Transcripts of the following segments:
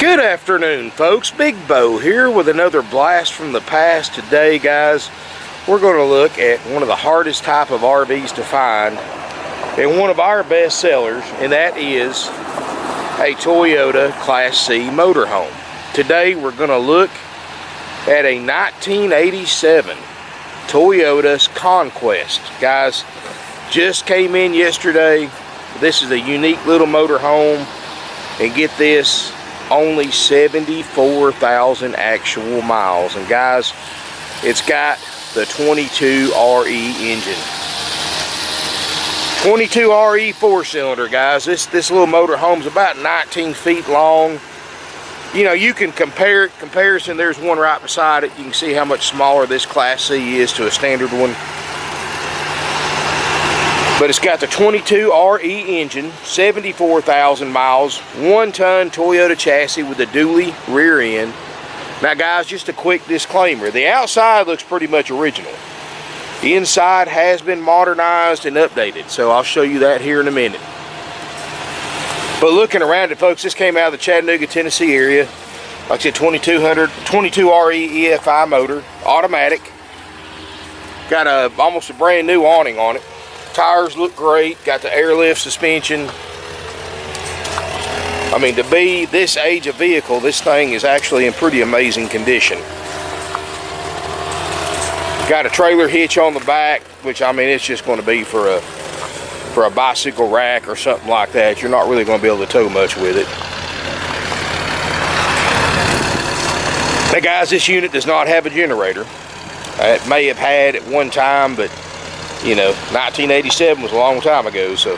Good afternoon, folks. Big Bo here with another blast from the past. Today, guys, we're going to look at one of the hardest type of RVs to find and one of our best sellers, and that is a Toyota Class C motorhome. Today, we're going to look at a 1987 Toyota's Conquest. Guys, just came in yesterday. This is a unique little motorhome, and get this, only 74,000 actual miles. And guys, it's got the 22 RE engine. 22 RE 4-cylinder, guys. This little motorhome's about 19 feet long. You know, you can comparison, there's one right beside it. You can see how much smaller this Class C is to a standard one. But it's got the 22 RE engine, 74,000 miles, 1-ton Toyota chassis with a dually rear end. Now guys, just a quick disclaimer. The outside looks pretty much original. The inside has been modernized and updated, so I'll show you that here in a minute. But looking around it, folks, this came out of the Chattanooga, Tennessee area. Like I said, 22 RE EFI motor, automatic. Got almost a brand new awning on it. Tires look great, got the airlift suspension. I mean, to be this age of vehicle, this thing is actually in pretty amazing condition. Got a trailer hitch on the back, which, I mean, it's just going to be for a bicycle rack or something like that. You're not really going to be able to tow much with it. Now guys, this unit does not have a generator. It may have had at one time, but you know, 1987 was a long time ago, so.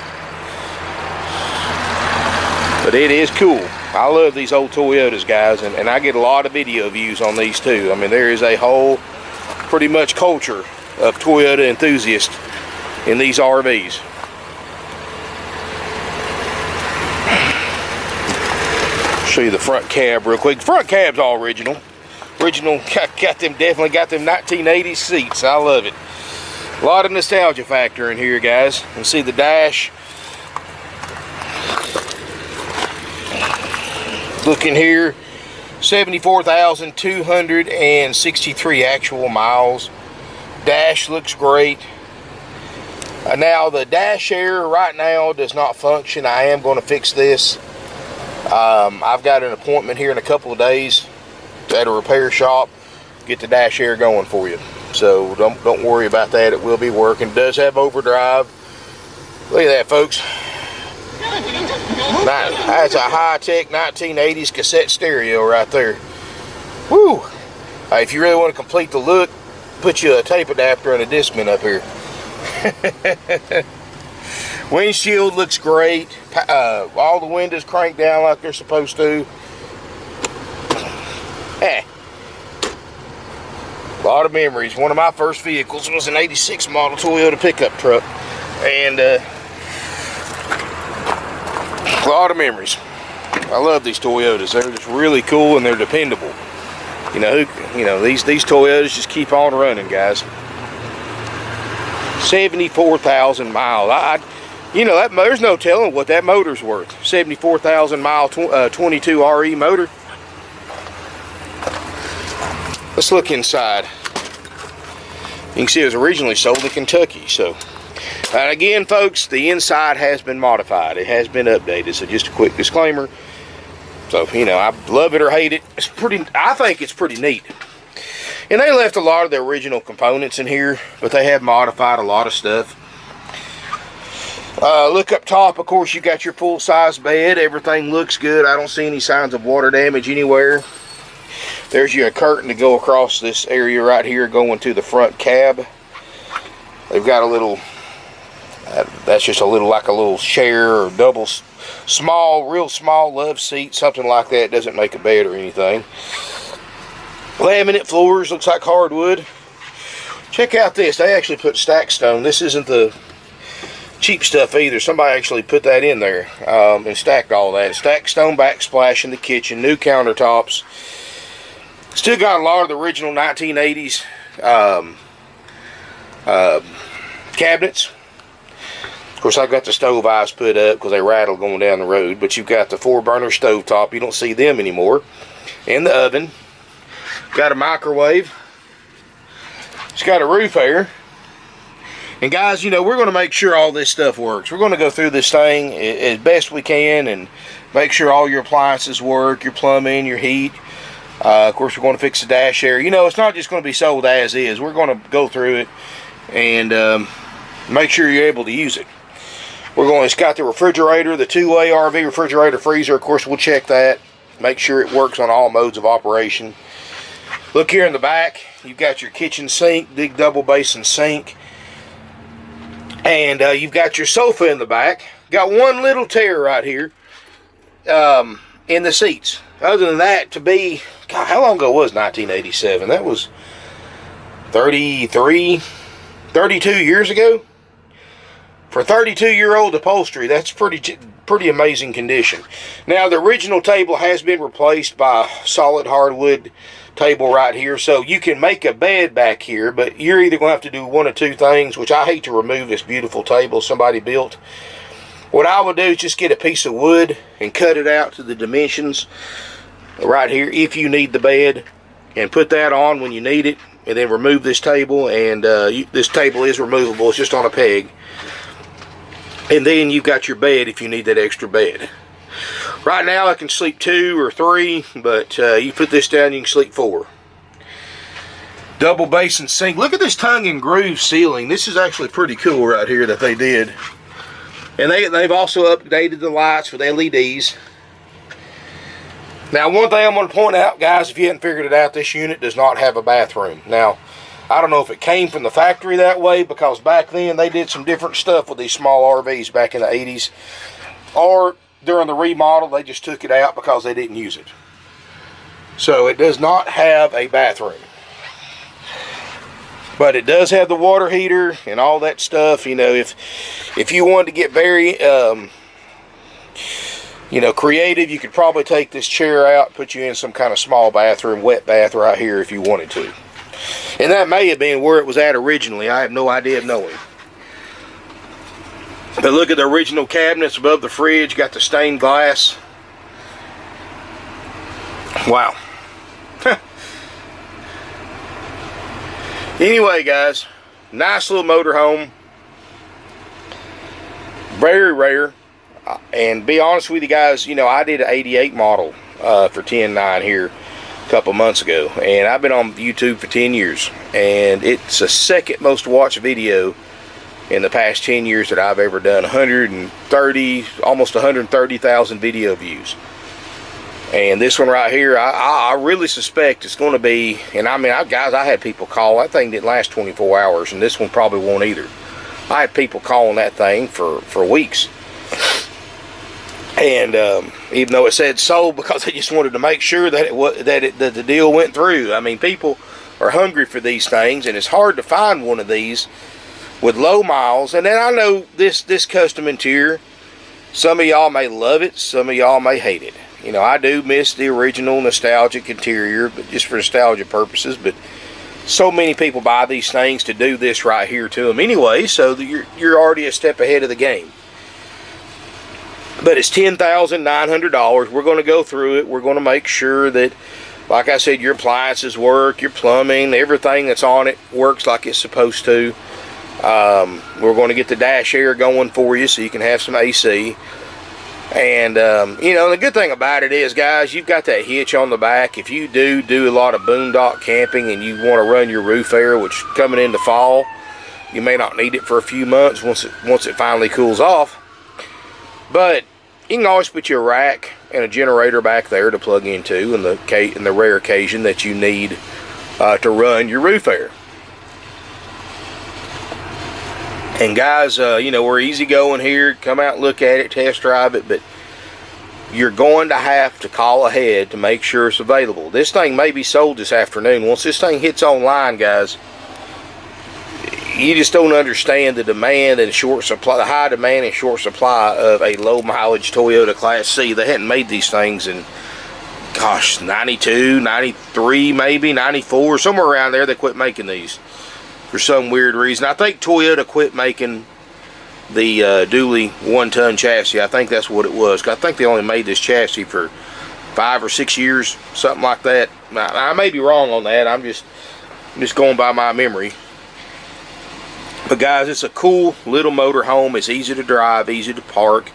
But it is cool. I love these old Toyotas, guys, and I get a lot of video views on these too. I mean, there is a whole pretty much culture of Toyota enthusiasts in these RVs. Show you the front cab real quick. The front cab's all original. Definitely got them 1980s seats. I love it. A lot of nostalgia factor in here, guys. You can see the dash. Look in here, 74,263 actual miles. Dash looks great. Now the dash air right now does not function. I am going to fix this. I've got an appointment here in a couple of days at a repair shop. Get the dash air going for you. So don't worry about that. It will be working. It does have overdrive. Look at that, folks. That's a high-tech 1980s cassette stereo right there. Woo! If you really want to complete the look, put you a tape adapter and a Discman up here. Windshield looks great. All the windows cranked down like they're supposed to. A lot of memories. One of my first vehicles was an 86 model Toyota pickup truck, and a lot of memories. I love these Toyotas. They're just really cool and they're dependable. You know, these Toyotas just keep on running, guys. 74,000 miles. You know, there's no telling what that motor's worth. 74,000 mile 22 RE motor. Let's look inside. You can see it was originally sold in Kentucky. So, and again, folks, the inside has been modified. It has been updated. So, just a quick disclaimer. So, you know, I love it or hate it. I think it's pretty neat. And they left a lot of the original components in here, but they have modified a lot of stuff. Look up top. Of course, you got your full-size bed. Everything looks good. I don't see any signs of water damage anywhere. There's your curtain to go across this area right here going to the front cab. They've got a little, that's just a little, like a little share or double small, real small love seat, something like that. Doesn't make a bed or anything. Laminate floors, looks like hardwood. Check out this. They actually put stack stone. This isn't the cheap stuff either. Somebody actually put that in there and stacked all that. Stack stone backsplash in the kitchen, new countertops. Still got a lot of the original 1980s cabinets. Of course, I've got the stove eyes put up because they rattle going down the road. But you've got the 4-burner stove top. You don't see them anymore. And the oven. Got a microwave. It's got a roof air. And guys, you know, we're going to make sure all this stuff works. We're going to go through this thing as best we can and make sure all your appliances work, your plumbing, your heat. Of course, we're going to fix the dash area. You know, it's not just going to be sold as is. We're going to go through it and make sure you're able to use it. It's got the refrigerator, the two-way RV refrigerator freezer. Of course, we'll check that. Make sure it works on all modes of operation. Look here in the back. You've got your kitchen sink, big double basin sink. And you've got your sofa in the back. Got one little tear right here in the seats. Other than that, God, how long ago was 1987? That was 32 years ago. For 32-year-old upholstery, that's pretty amazing condition. Now, the original table has been replaced by a solid hardwood table right here, so you can make a bed back here, but you're either going to have to do one of two things, which I hate to remove this beautiful table somebody built. What I would do is just get a piece of wood and cut it out to the dimensions right here if you need the bed, and put that on when you need it, and then remove this table. And this table is removable. It's just on a peg. And then you've got your bed if you need that extra bed. Right now I can sleep 2 or 3, but you put this down, you can sleep 4. Double basin sink. Look at this tongue and groove ceiling. This is actually pretty cool right here that they did. And they've also updated the lights with LEDs. Now, one thing I'm going to point out, guys, if you hadn't figured it out, this unit does not have a bathroom. Now, I don't know if it came from the factory that way, because back then they did some different stuff with these small RVs back in the 80s. Or during the remodel, they just took it out because they didn't use it. So it does not have a bathroom. But it does have the water heater and all that stuff. You know, if you wanted to get very, creative, you could probably take this chair out, put you in some kind of small bathroom, wet bath right here if you wanted to. And that may have been where it was at originally. I have no idea of knowing. But look at the original cabinets above the fridge. Got the stained glass. Wow. Anyway, guys, nice little motorhome. Very rare. And be honest with you guys, you know, I did an 88 model for 10.9 here a couple months ago, and I've been on YouTube for 10 years, and it's the second most watched video in the past 10 years that I've ever done. 130, almost 130,000 video views. And this one right here, I really suspect it's going to be, and I mean, guys, I had people call. That thing didn't last 24 hours, and this one probably won't either. I had people calling that thing for weeks. And even though it said sold, because they just wanted to make sure that that the deal went through. I mean, people are hungry for these things, and it's hard to find one of these with low miles. And then I know this custom interior, some of y'all may love it, some of y'all may hate it. You know, I do miss the original nostalgic interior, but just for nostalgia purposes. But so many people buy these things to do this right here to them anyway, so that you're already a step ahead of the game. But it's $10,900. We're going to go through it. We're going to make sure that, like I said, your appliances work, your plumbing, everything that's on it works like it's supposed to. We're going to get the dash air going for you so you can have some AC. And, you know, the good thing about it is, guys, you've got that hitch on the back. If you do a lot of boondock camping and you want to run your roof air, which coming into fall, you may not need it for a few months once it finally cools off. But you can always put your rack and a generator back there to plug into in the rare occasion that you need to run your roof air. And guys, you know, we're easy going here. Come out and look at it, test drive it, but you're going to have to call ahead to make sure it's available. This thing may be sold this afternoon. Once this thing hits online, guys, you just don't understand the demand and short supply, the high demand and short supply of a low mileage Toyota Class C. They hadn't made these things in, gosh, 92, 93, maybe 94, somewhere around there. They quit making these for some weird reason. I think Toyota quit making the dually 1-ton chassis. I think that's what it was. I think they only made this chassis for 5 or 6 years, something like that. I may be wrong on that. I'm just going by my memory. But guys, it's a cool little motor home. It's easy to drive, easy to park.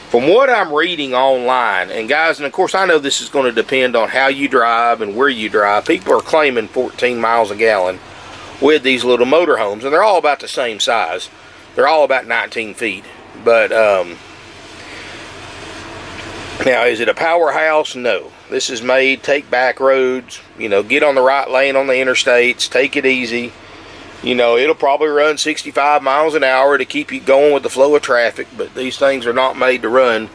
From what I'm reading online, and guys, and of course I know this is going to depend on how you drive and where you drive. People are claiming 14 miles a gallon with these little motor homes, and they're all about the same size. They're all about 19 feet. But now, is it a powerhouse? No. This is made, take back roads, you know, get on the right lane on the interstates, take it easy. You know, it'll probably run 65 miles an hour to keep you going with the flow of traffic, but these things are not made to run.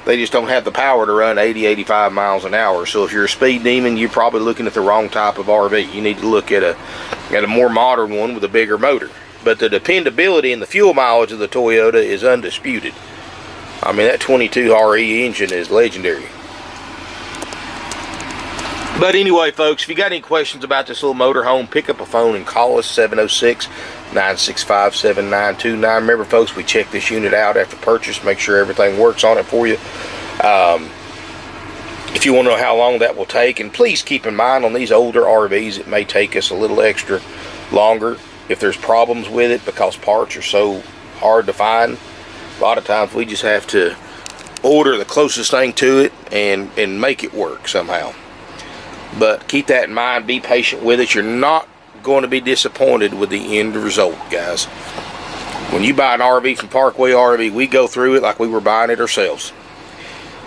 They just don't have the power to run 80, 85 miles an hour. So if you're a speed demon, you're probably looking at the wrong type of RV. You need to look at a more modern one with a bigger motor. But the dependability and the fuel mileage of the Toyota is undisputed. I mean, that 22 RE engine is legendary. But anyway, folks, if you got any questions about this little motorhome, pick up a phone and call us, 706-965-7929. Remember, folks, we check this unit out after purchase, make sure everything works on it for you. If you want to know how long that will take, and please keep in mind on these older RVs, it may take us a little extra longer if there's problems with it because parts are so hard to find. A lot of times we just have to order the closest thing to it and make it work somehow. But keep that in mind. Be patient with it. You're not going to be disappointed with the end result, guys. When you buy an RV from Parkway RV, we go through it like we were buying it ourselves.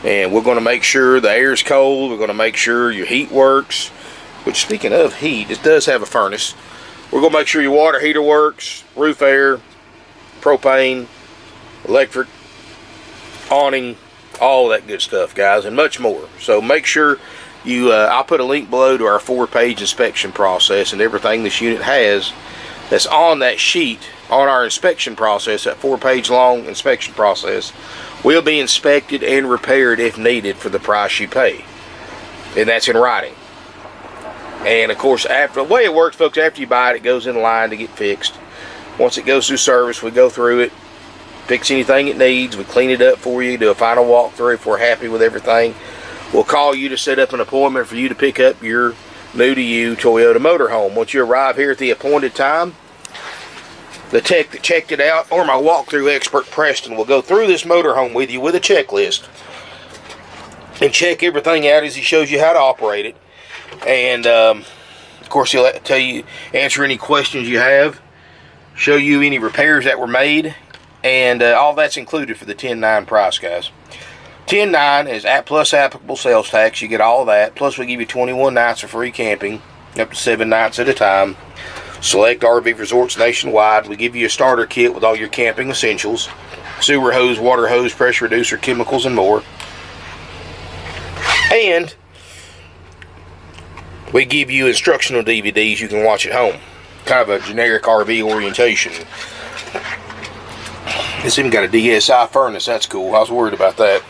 And we're going to make sure the air's cold. We're going to make sure your heat works. Which, speaking of heat, it does have a furnace. We're going to make sure your water heater works, roof air, propane, electric, awning, all that good stuff, guys, and much more. So make sure you, I'll put a link below to our 4-page inspection process and everything this unit has that's on that sheet on our inspection process, that 4-page long inspection process, will be inspected and repaired if needed for the price you pay. And that's in writing. And of course, after the way it works, folks, after you buy it, it goes in line to get fixed. Once it goes through service, we go through it, fix anything it needs, we clean it up for you, do a final walkthrough if we're happy with everything. We'll call you to set up an appointment for you to pick up your new-to-you Toyota motorhome. Once you arrive here at the appointed time, the tech that checked it out, or my walkthrough expert Preston, will go through this motorhome with you with a checklist and check everything out as he shows you how to operate it. And, of course, he'll tell you, answer any questions you have, show you any repairs that were made, and all that's included for the 10-9 price, guys. 10-9 is plus applicable sales tax. You get all that. Plus, we give you 21 nights of free camping, up to 7 nights at a time. Select RV resorts nationwide. We give you a starter kit with all your camping essentials: sewer hose, water hose, pressure reducer, chemicals, and more. And we give you instructional DVDs you can watch at home. Kind of a generic RV orientation. It's even got a DSI furnace. That's cool. I was worried about that.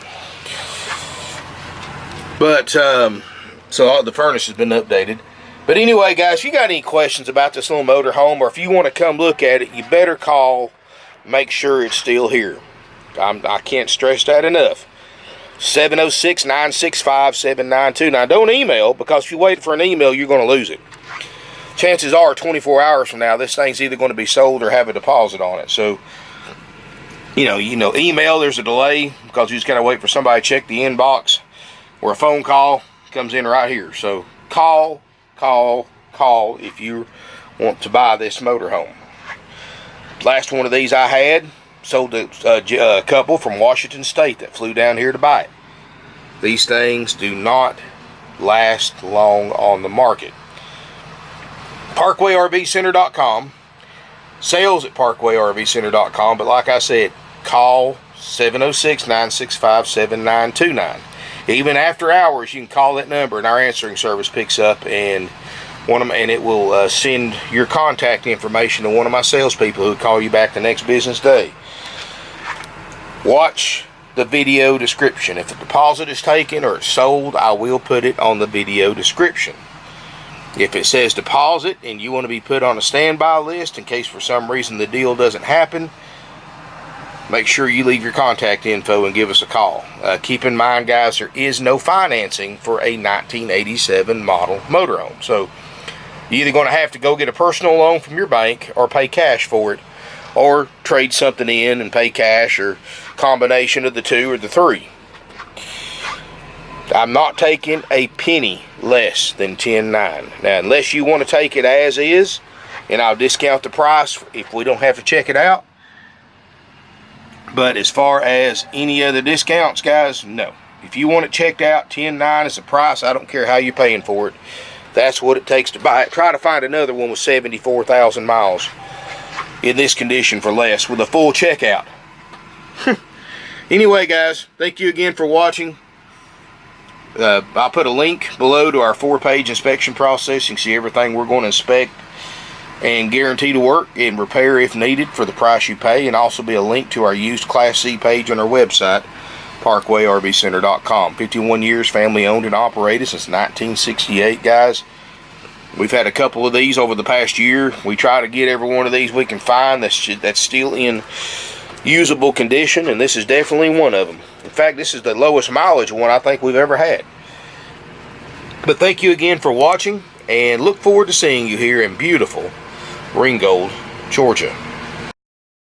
But, so the furnace has been updated. But anyway, guys, if you got any questions about this little motorhome, or if you want to come look at it, you better call, make sure it's still here. I can't stress that enough. 706-965-7929. Don't email, because if you wait for an email, you're going to lose it. Chances are 24 hours from now, this thing's either going to be sold or have a deposit on it. So, you know, email, there's a delay, because you just got to wait for somebody to check the inbox, where a phone call comes in right here. So call if you want to buy this motorhome. Last one of these I had, sold to a couple from Washington State that flew down here to buy it. These things do not last long on the market. ParkwayRVCenter.com. Sales at ParkwayRVCenter.com. But like I said, call 706-965-7929. Even after hours, you can call that number, and our answering service picks up, and it will send your contact information to one of my salespeople who call you back the next business day. Watch the video description. If the deposit is taken or it's sold, I will put it on the video description. If it says deposit and you want to be put on a standby list in case for some reason the deal doesn't happen, make sure you leave your contact info and give us a call. Keep in mind, guys, there is no financing for a 1987 model motorhome. So you're either going to have to go get a personal loan from your bank or pay cash for it, or trade something in and pay cash, or combination of the two or the three. I'm not taking a penny less than $10,900. Now, unless you want to take it as is, and I'll discount the price if we don't have to check it out. But as far as any other discounts, guys, no. If you want it checked out, $10,900 is the price. I don't care how you're paying for it. That's what it takes to buy it. Try to find another one with 74,000 miles in this condition for less with a full checkout. Anyway, guys, thank you again for watching. I'll put a link below to our 4-page inspection process. You can see everything we're going to inspect and guarantee to work and repair if needed for the price you pay, and also be a link to our used Class C page on our website, parkway-rv-center.com. 51 years, family owned and operated since 1968, guys. We've had a couple of these over the past year. We try to get every one of these we can find that's still in usable condition, and this is definitely one of them. In fact, this is the lowest mileage one I think we've ever had. But thank you again for watching, and look forward to seeing you here in beautiful Ringgold, Georgia.